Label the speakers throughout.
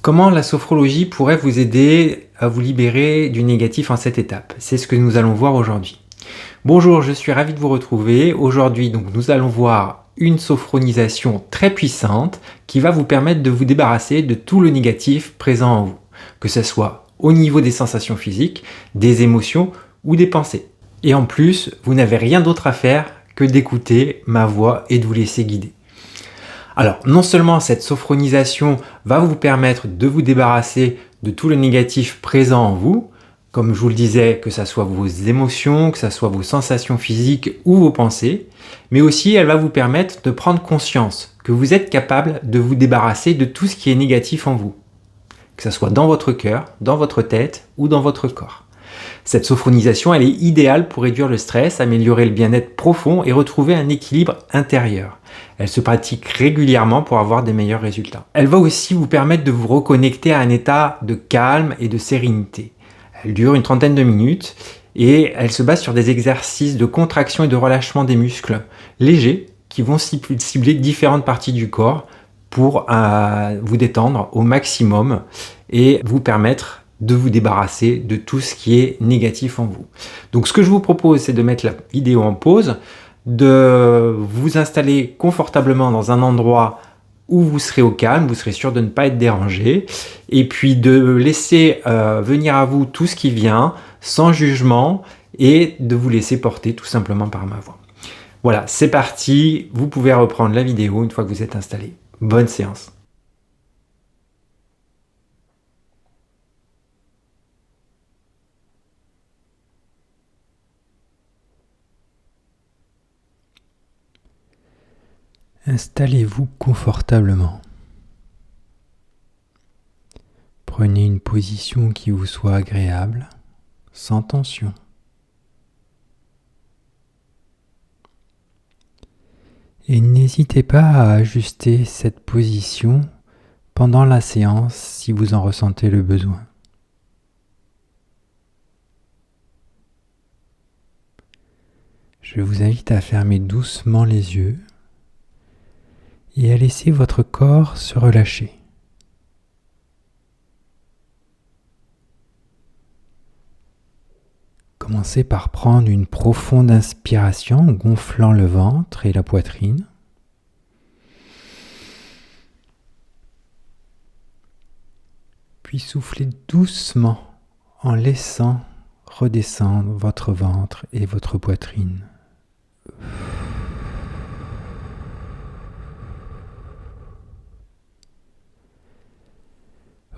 Speaker 1: Comment la sophrologie pourrait vous aider à vous libérer du négatif en cette étape? C'est ce que nous allons voir aujourd'hui. Bonjour, je suis ravi de vous retrouver. Aujourd'hui, donc, nous allons voir une sophronisation très puissante qui va vous permettre de vous débarrasser de tout le négatif présent en vous, que ce soit au niveau des sensations physiques, des émotions ou des pensées. Et en plus, vous n'avez rien d'autre à faire que d'écouter ma voix et de vous laisser guider. Alors, non seulement cette sophronisation va vous permettre de vous débarrasser de tout le négatif présent en vous, comme je vous le disais, que ce soit vos émotions, que ce soit vos sensations physiques ou vos pensées, mais aussi elle va vous permettre de prendre conscience que vous êtes capable de vous débarrasser de tout ce qui est négatif en vous, que ce soit dans votre cœur, dans votre tête ou dans votre corps. Cette sophronisation, elle est idéale pour réduire le stress, améliorer le bien-être profond et retrouver un équilibre intérieur. Elle se pratique régulièrement pour avoir des meilleurs résultats. Elle va aussi vous permettre de vous reconnecter à un état de calme et de sérénité. Elle dure une trentaine de minutes et elle se base sur des exercices de contraction et de relâchement des muscles légers qui vont cibler différentes parties du corps pour vous détendre au maximum et vous permettre de vous débarrasser de tout ce qui est négatif en vous. Donc ce que je vous propose, c'est de mettre la vidéo en pause, de vous installer confortablement dans un endroit où vous serez au calme, vous serez sûr de ne pas être dérangé, et puis de laisser venir à vous tout ce qui vient, sans jugement, et de vous laisser porter tout simplement par ma voix. Voilà, c'est parti, vous pouvez reprendre la vidéo une fois que vous êtes installé. Bonne séance. Installez-vous confortablement. Prenez une position qui vous soit agréable, sans tension. Et n'hésitez pas à ajuster cette position pendant la séance si vous en ressentez le besoin. Je vous invite à fermer doucement les yeux et à laisser votre corps se relâcher. Commencez par prendre une profonde inspiration en gonflant le ventre et la poitrine. Puis soufflez doucement en laissant redescendre votre ventre et votre poitrine.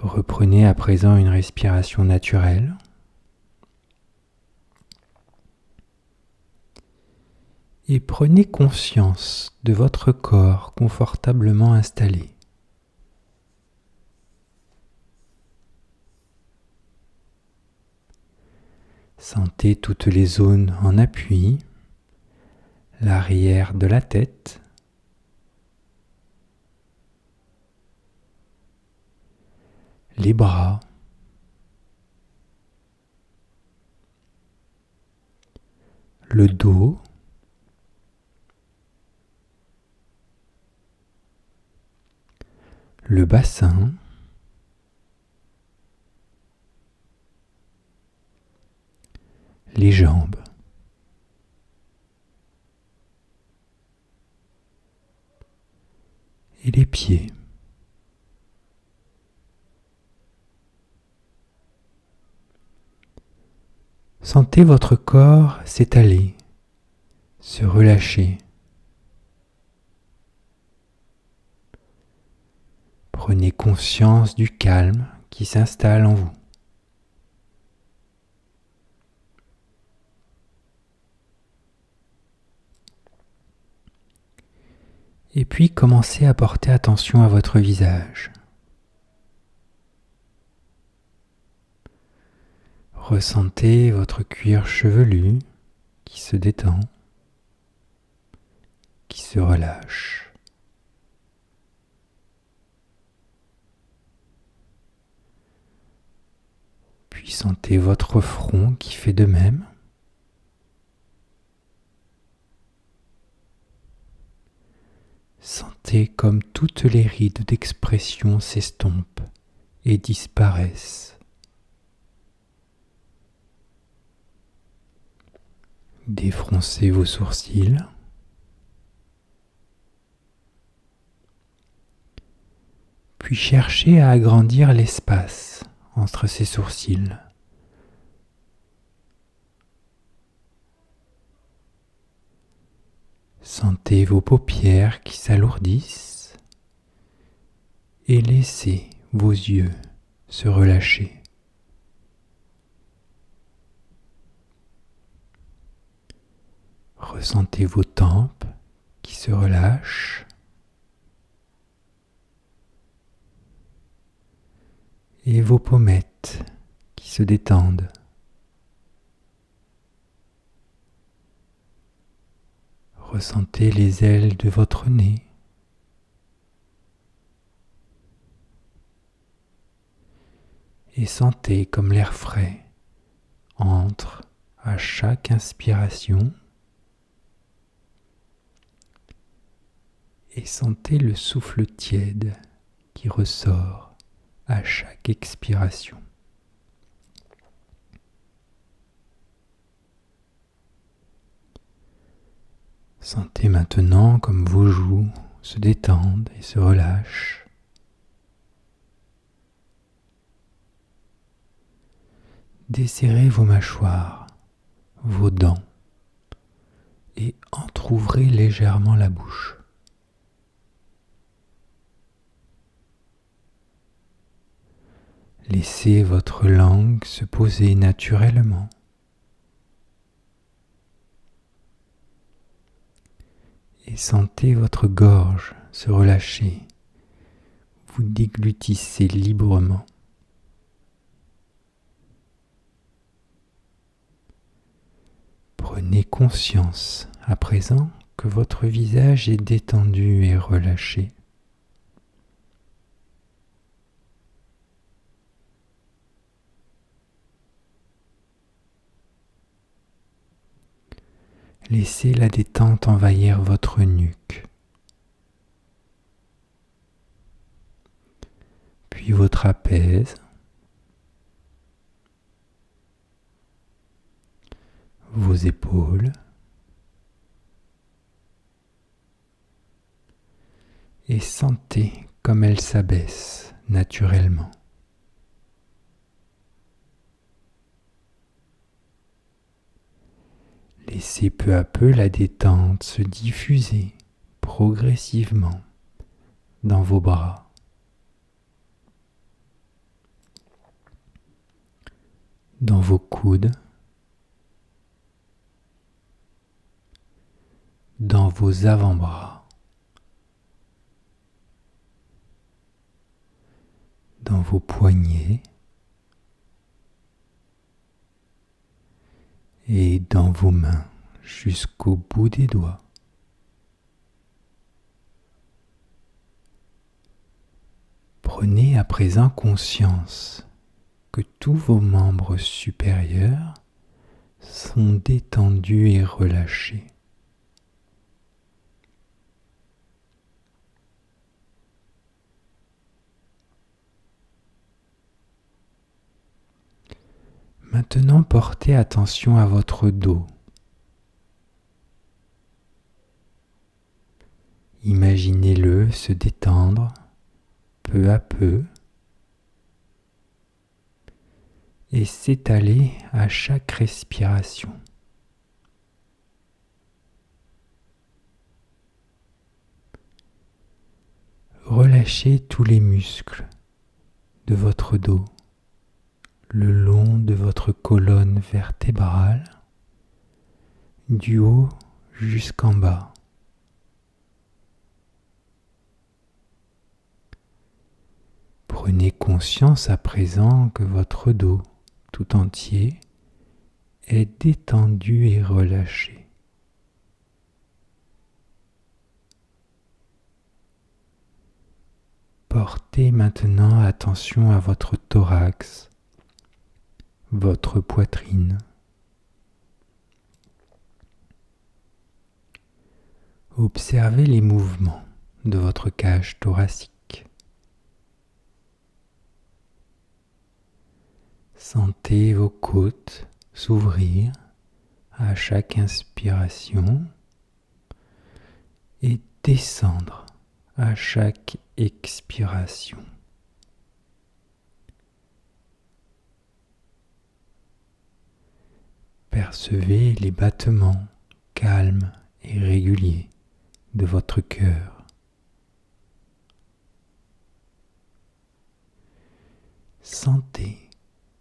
Speaker 1: Reprenez à présent une respiration naturelle. Et prenez conscience de votre corps confortablement installé. Sentez toutes les zones en appui, l'arrière de la tête, les bras, le dos, le bassin, les jambes. Et les pieds. Sentez votre corps s'étaler, se relâcher. Prenez conscience du calme qui s'installe en vous. Et puis commencez à porter attention à votre visage. Ressentez votre cuir chevelu qui se détend, qui se relâche. Puis sentez votre front qui fait de même. Sentez comme toutes les rides d'expression s'estompent et disparaissent. Défroncez vos sourcils. Puis cherchez à agrandir l'espace entre ces sourcils. Sentez vos paupières qui s'alourdissent et laissez vos yeux se relâcher. Ressentez vos tempes qui se relâchent et vos pommettes qui se détendent. Ressentez les ailes de votre nez. Et sentez comme l'air frais entre à chaque inspiration et sentez le souffle tiède qui ressort à chaque expiration. Sentez maintenant comme vos joues se détendent et se relâchent. Desserrez vos mâchoires, vos dents et entr'ouvrez légèrement la bouche. Laissez votre langue se poser naturellement. Et sentez votre gorge se relâcher. Vous déglutissez librement. Prenez conscience à présent que votre visage est détendu et relâché. Laissez la détente envahir votre nuque, puis vos trapèzes, vos épaules et sentez comme elles s'abaissent naturellement. Laissez peu à peu la détente se diffuser progressivement dans vos bras, dans vos coudes, dans vos avant-bras, dans vos poignets et dans vos mains jusqu'au bout des doigts. Prenez à présent conscience que tous vos membres supérieurs sont détendus et relâchés. Maintenant, portez attention à votre dos. Imaginez-le se détendre peu à peu et s'étaler à chaque respiration. Relâchez tous les muscles de votre dos, le long de votre colonne vertébrale, du haut jusqu'en bas. Prenez conscience à présent que votre dos tout entier est détendu et relâché. Portez maintenant attention à votre thorax, votre poitrine. Observez les mouvements de votre cage thoracique. Sentez vos côtes s'ouvrir à chaque inspiration et descendre à chaque expiration. Percevez les battements calmes et réguliers de votre cœur. Sentez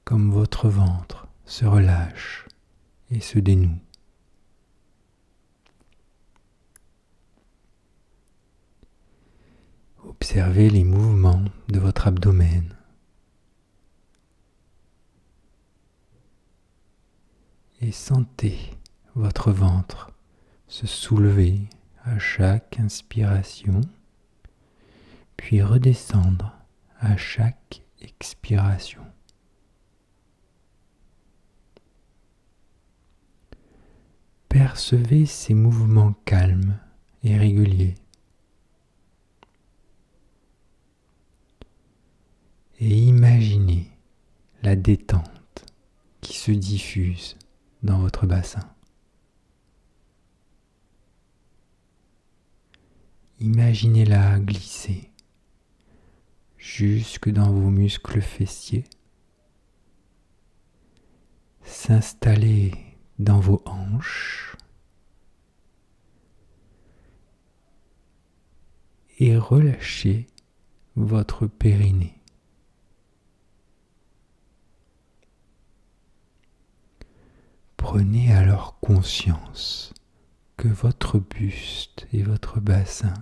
Speaker 1: comme votre ventre se relâche et se dénoue. Observez les mouvements de votre abdomen. Et sentez votre ventre se soulever à chaque inspiration, puis redescendre à chaque expiration. Percevez ces mouvements calmes et réguliers. Et imaginez la détente qui se diffuse dans votre bassin. Imaginez-la glisser jusque dans vos muscles fessiers, s'installer dans vos hanches et relâcher votre périnée. Prenez alors conscience que votre buste et votre bassin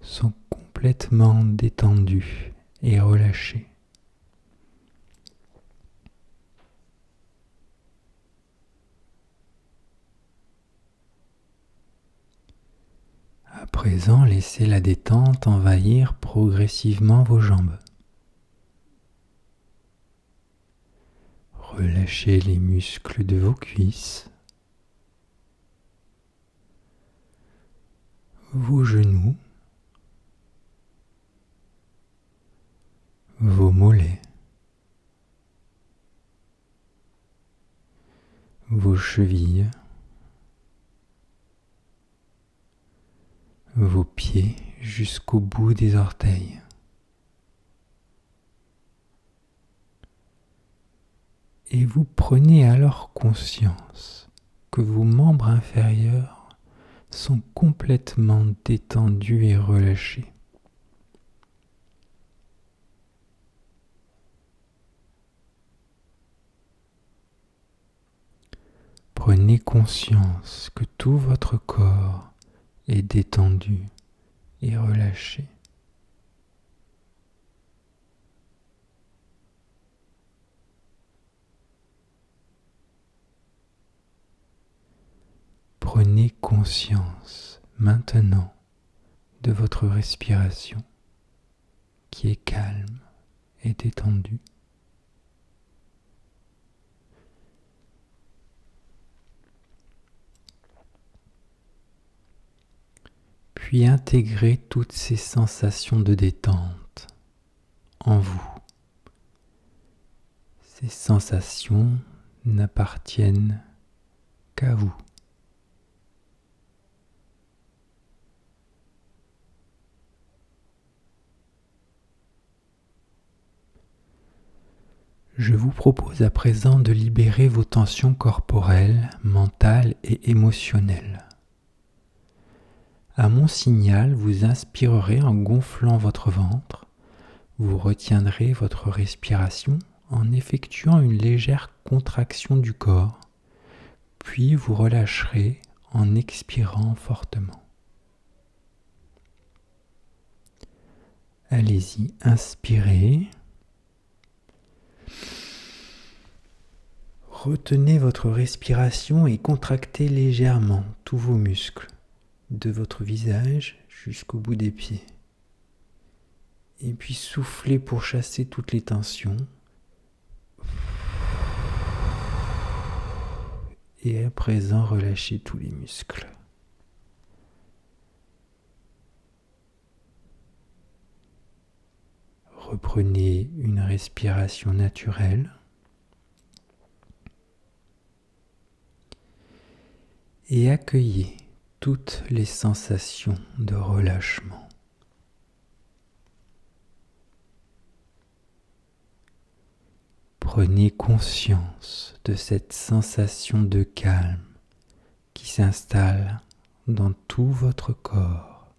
Speaker 1: sont complètement détendus et relâchés. À présent, laissez la détente envahir progressivement vos jambes. Relâchez les muscles de vos cuisses, vos genoux, vos mollets, vos chevilles, vos pieds jusqu'au bout des orteils. Et vous prenez alors conscience que vos membres inférieurs sont complètement détendus et relâchés. Prenez conscience que tout votre corps est détendu et relâché. Prenez conscience maintenant de votre respiration qui est calme et détendue. Puis intégrez toutes ces sensations de détente en vous. Ces sensations n'appartiennent qu'à vous. Je vous propose à présent de libérer vos tensions corporelles, mentales et émotionnelles. À mon signal, vous inspirerez en gonflant votre ventre, vous retiendrez votre respiration en effectuant une légère contraction du corps, puis vous relâcherez en expirant fortement. Allez-y, inspirez. Retenez votre respiration et contractez légèrement tous vos muscles, de votre visage jusqu'au bout des pieds. Et puis soufflez pour chasser toutes les tensions. Et à présent, relâchez tous les muscles. Reprenez une respiration naturelle. et accueillez toutes les sensations de relâchement. Prenez conscience de cette sensation de calme qui s'installe dans tout votre corps.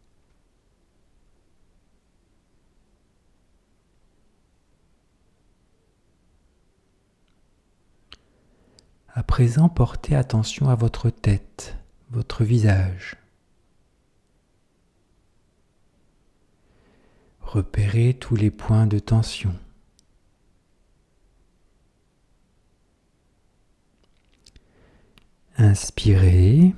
Speaker 1: À présent, portez attention à votre tête, votre visage. Repérez tous les points de tension. Inspirez.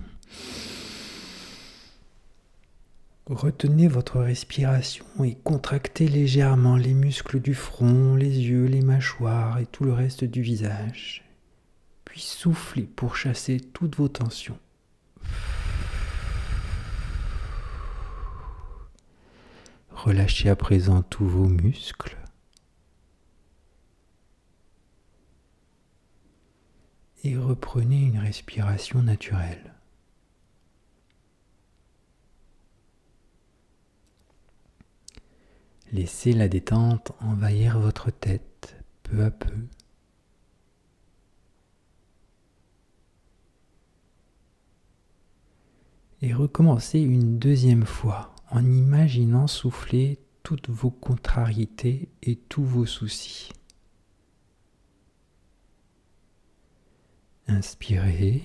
Speaker 1: Retenez votre respiration et contractez légèrement les muscles du front, les yeux, les mâchoires et tout le reste du visage. Puis soufflez pour chasser toutes vos tensions. Relâchez à présent tous vos muscles. Et reprenez une respiration naturelle. Laissez la détente envahir votre tête peu à peu. Et recommencez une deuxième fois en imaginant souffler toutes vos contrariétés et tous vos soucis. Inspirez.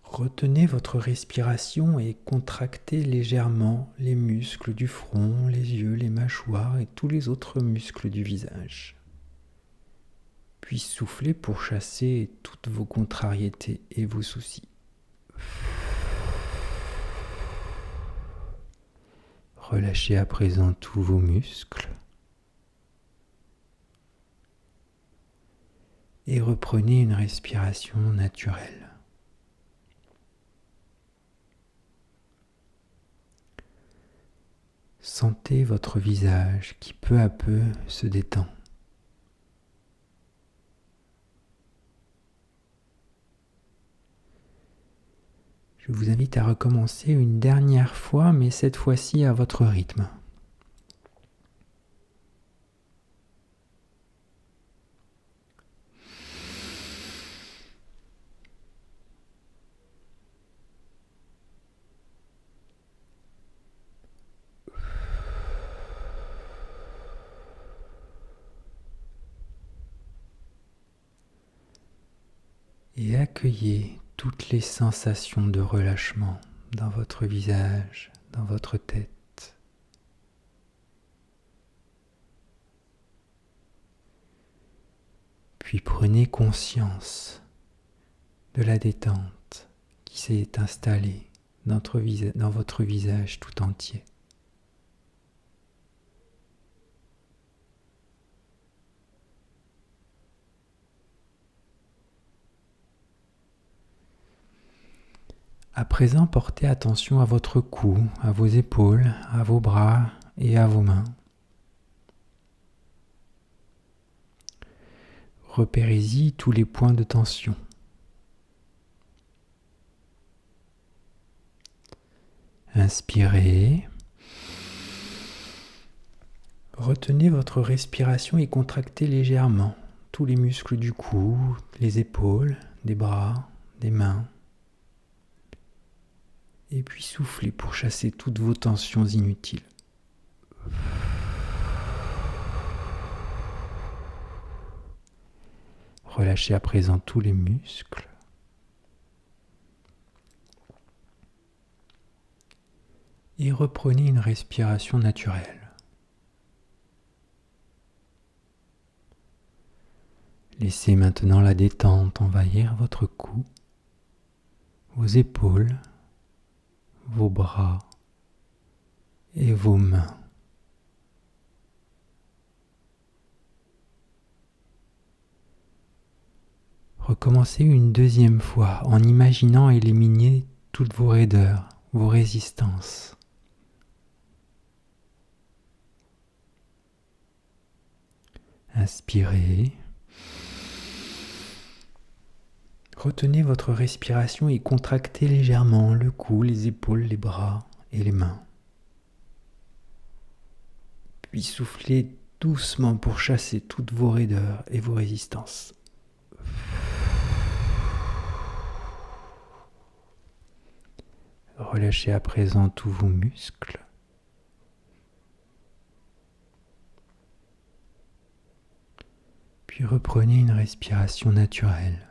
Speaker 1: Retenez votre respiration et contractez légèrement les muscles du front, les yeux, les mâchoires et tous les autres muscles du visage. Puis soufflez pour chasser toutes vos contrariétés et vos soucis. Relâchez à présent tous vos muscles. Et reprenez une respiration naturelle. Sentez votre visage qui peu à peu se détend. Je vous invite à recommencer une dernière fois, mais cette fois-ci à votre rythme. Et accueillez toutes les sensations de relâchement dans votre visage, dans votre tête. Puis prenez conscience de la détente qui s'est installée dans votre visage tout entier. À présent, portez attention à votre cou, à vos épaules, à vos bras et à vos mains. Repérez-y tous les points de tension. Inspirez. Retenez votre respiration et contractez légèrement tous les muscles du cou, les épaules, des bras, des mains. Et puis soufflez pour chasser toutes vos tensions inutiles. Relâchez à présent tous les muscles. Et reprenez une respiration naturelle. Laissez maintenant la détente envahir votre cou, vos épaules, vos bras et vos mains. Recommencez une deuxième fois en imaginant éliminer toutes vos raideurs, vos résistances. Inspirez. Retenez votre respiration et contractez légèrement le cou, les épaules, les bras et les mains. Puis soufflez doucement pour chasser toutes vos raideurs et vos résistances. Relâchez à présent tous vos muscles. Puis reprenez une respiration naturelle.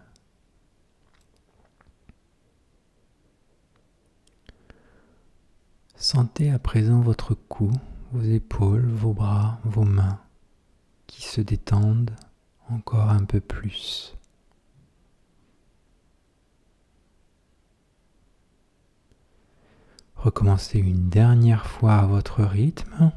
Speaker 1: Sentez à présent votre cou, vos épaules, vos bras, vos mains qui se détendent encore un peu plus. Recommencez une dernière fois à votre rythme.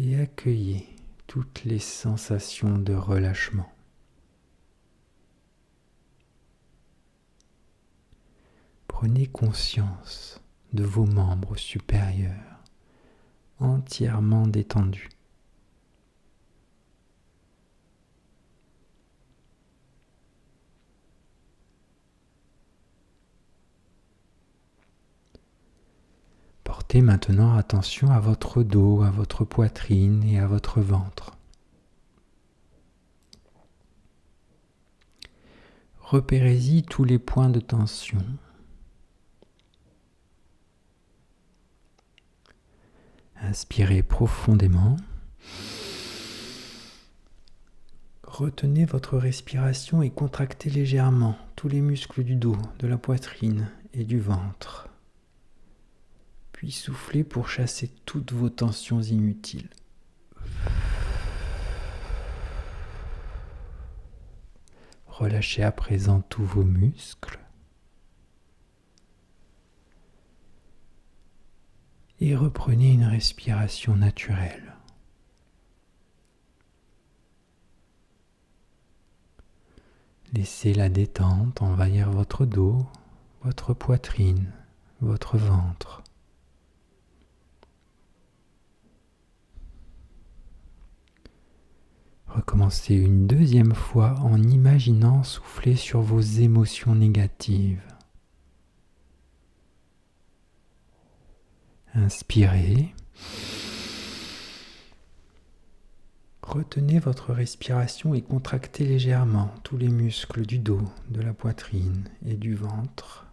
Speaker 1: Et accueillez toutes les sensations de relâchement. Prenez conscience de vos membres supérieurs entièrement détendus. Portez maintenant attention à votre dos, à votre poitrine et à votre ventre. Repérez-y tous les points de tension. Inspirez profondément. Retenez votre respiration et contractez légèrement tous les muscles du dos, de la poitrine et du ventre. Puis soufflez pour chasser toutes vos tensions inutiles. Relâchez à présent tous vos muscles. Et reprenez une respiration naturelle. Laissez la détente envahir votre dos, votre poitrine, votre ventre. Recommencez une deuxième fois en imaginant souffler sur vos émotions négatives. Inspirez. Retenez votre respiration et contractez légèrement tous les muscles du dos, de la poitrine et du ventre.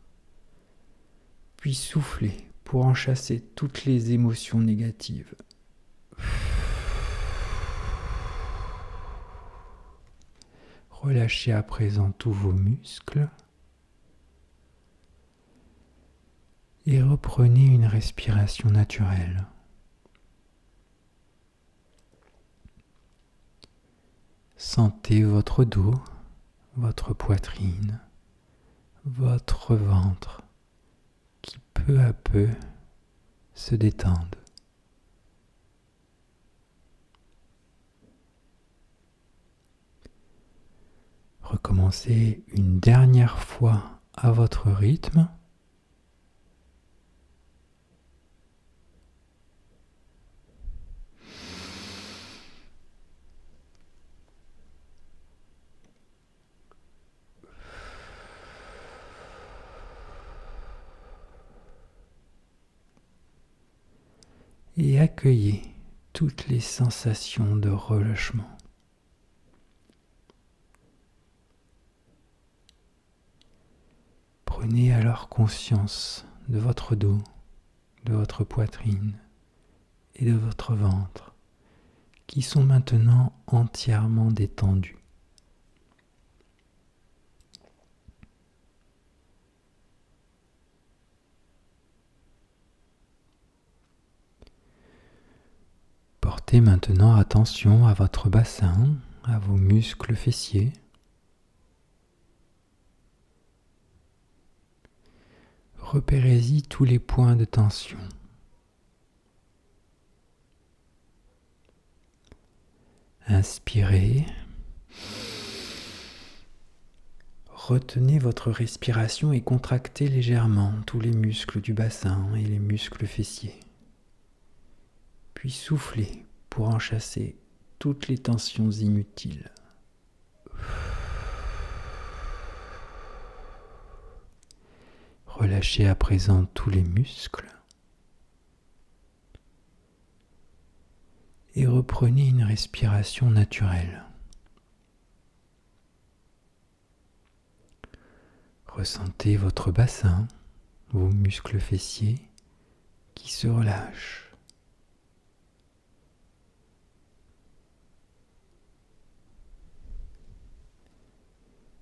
Speaker 1: Puis soufflez pour en chasser toutes les émotions négatives. Relâchez à présent tous vos muscles et reprenez une respiration naturelle. Sentez votre dos, votre poitrine, votre ventre qui peu à peu se détendent. Recommencez une dernière fois à votre rythme. Et accueillez toutes les sensations de relâchement. Prenez alors conscience de votre dos, de votre poitrine et de votre ventre qui sont maintenant entièrement détendus. Portez maintenant attention à votre bassin, à vos muscles fessiers. Repérez-y tous les points de tension. Inspirez Retenez votre respiration et contractez légèrement tous les muscles du bassin et les muscles fessiers. Puis soufflez pour en chasser toutes les tensions inutiles. Relâchez à présent tous les muscles et reprenez une respiration naturelle. Ressentez votre bassin, vos muscles fessiers qui se relâchent.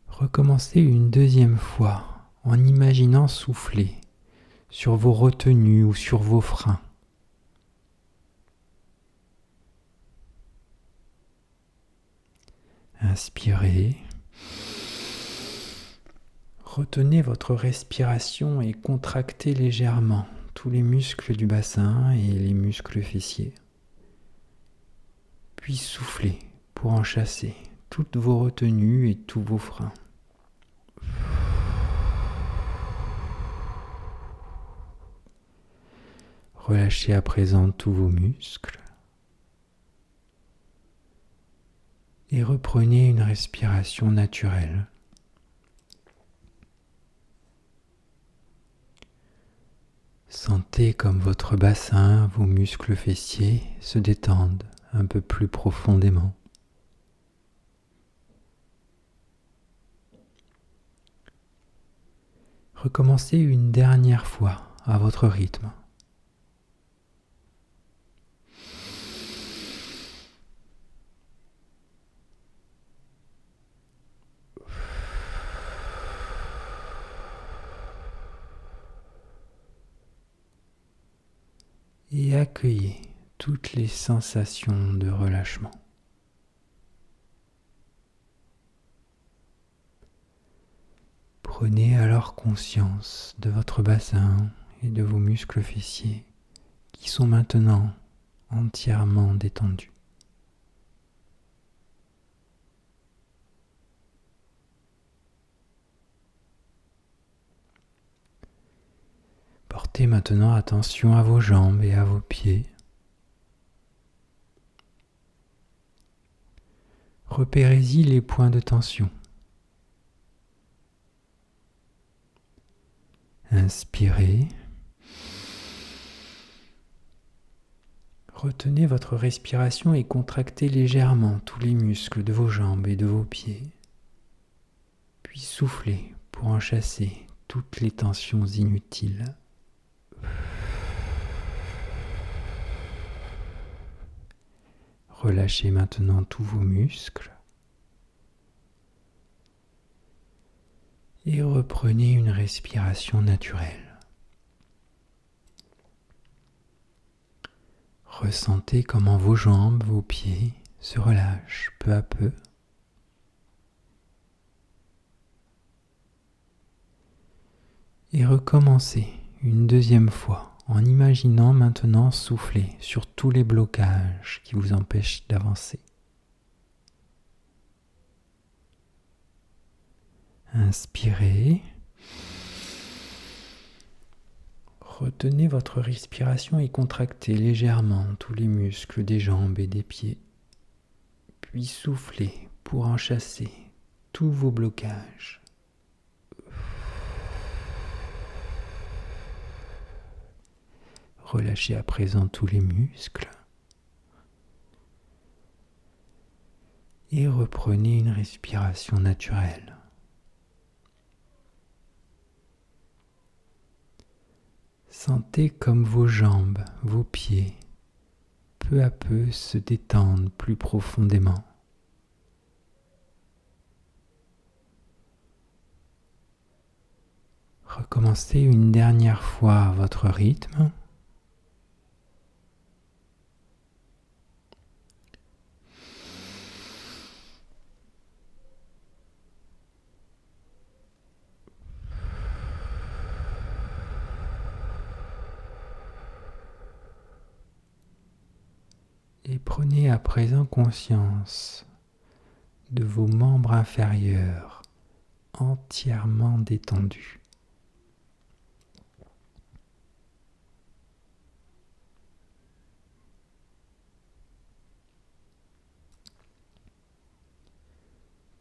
Speaker 1: Recommencez une deuxième fois en imaginant souffler sur vos retenues ou sur vos freins. Inspirez. Retenez votre respiration et contractez légèrement tous les muscles du bassin et les muscles fessiers. Puis soufflez pour en chasser toutes vos retenues et tous vos freins. Relâchez à présent tous vos muscles et reprenez une respiration naturelle. Sentez comme votre bassin, vos muscles fessiers se détendent un peu plus profondément. Recommencez une dernière fois à votre rythme. Et accueillez toutes les sensations de relâchement. Prenez alors conscience de votre bassin et de vos muscles fessiers qui sont maintenant entièrement détendus. Portez maintenant attention à vos jambes et à vos pieds. Repérez-y les points de tension. Inspirez. Retenez votre respiration et contractez légèrement tous les muscles de vos jambes et de vos pieds. Puis soufflez pour en chasser toutes les tensions inutiles. Relâchez maintenant tous vos muscles et reprenez une respiration naturelle. Ressentez comment vos jambes, vos pieds se relâchent peu à peu. Et recommencez une deuxième fois en imaginant maintenant souffler sur tous les blocages qui vous empêchent d'avancer. Inspirez. Retenez votre respiration et contractez légèrement tous les muscles des jambes et des pieds. Puis soufflez pour en chasser tous vos blocages. Relâchez à présent tous les muscles et reprenez une respiration naturelle. Sentez comme vos jambes, vos pieds, peu à peu se détendent plus profondément. Recommencez une dernière fois à votre rythme. Et prenez à présent conscience de vos membres inférieurs entièrement détendus.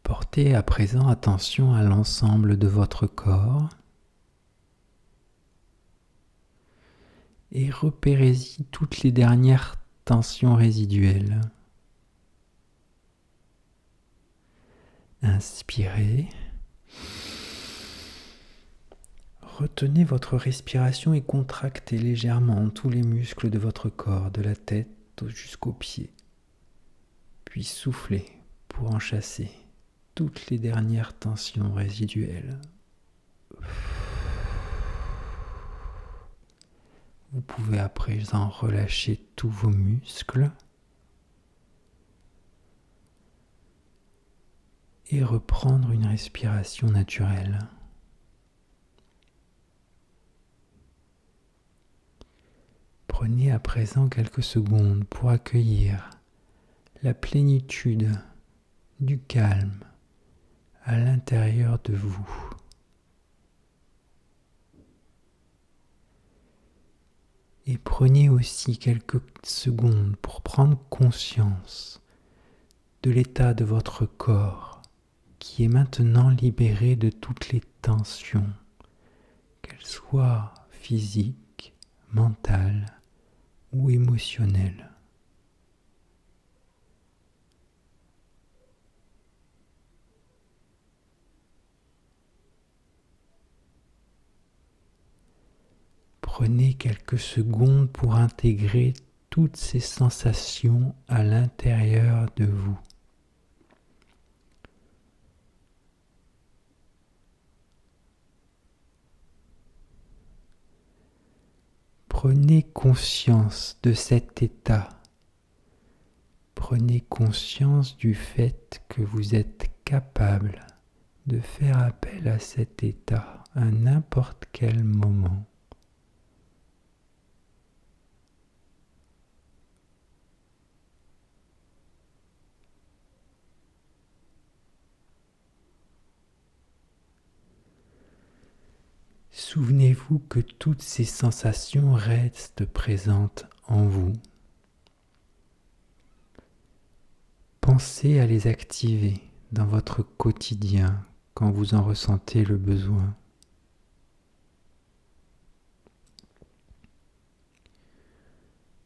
Speaker 1: Portez à présent attention à l'ensemble de votre corps et repérez-y toutes les dernières tensions résiduelles. Inspirez. Retenez votre respiration et contractez légèrement tous les muscles de votre corps, de la tête jusqu'aux pieds. Puis soufflez pour en chasser toutes les dernières tensions résiduelles. Vous pouvez à présent relâcher tous vos muscles et reprendre une respiration naturelle. Prenez à présent quelques secondes pour accueillir la plénitude du calme à l'intérieur de vous. Et prenez aussi quelques secondes pour prendre conscience de l'état de votre corps qui est maintenant libéré de toutes les tensions, qu'elles soient physiques, mentales ou émotionnelles. Prenez quelques secondes pour intégrer toutes ces sensations à l'intérieur de vous. Prenez conscience de cet état. Prenez conscience du fait que vous êtes capable de faire appel à cet état à n'importe quel moment. Souvenez-vous que toutes ces sensations restent présentes en vous. Pensez à les activer dans votre quotidien quand vous en ressentez le besoin.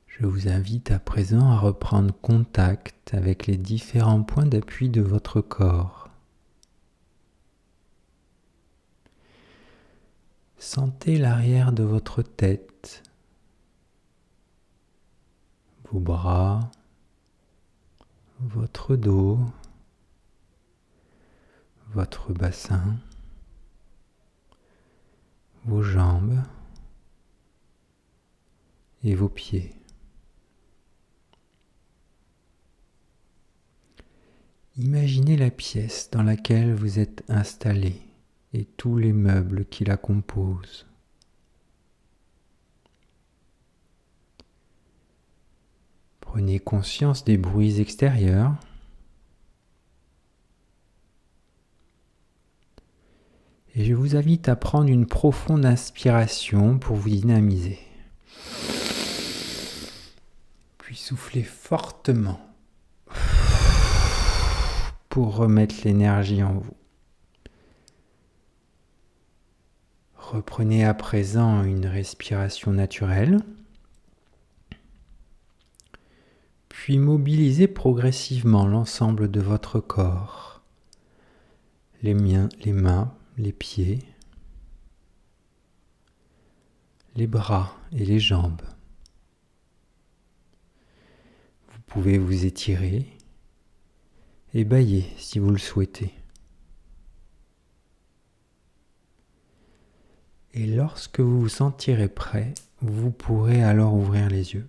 Speaker 1: Je vous invite à présent à reprendre contact avec les différents points d'appui de votre corps. Sentez l'arrière de votre tête, vos bras, votre dos, votre bassin, vos jambes et vos pieds. Imaginez la pièce dans laquelle vous êtes installé et tous les meubles qui la composent. Prenez conscience des bruits extérieurs et je vous invite à prendre une profonde inspiration pour vous dynamiser. Puis soufflez fortement pour remettre l'énergie en vous. Reprenez à présent une respiration naturelle, puis mobilisez progressivement l'ensemble de votre corps, les mains, les pieds, les bras et les jambes. Vous pouvez vous étirer et bâiller si vous le souhaitez. Et lorsque vous vous sentirez prêt, vous pourrez alors ouvrir les yeux.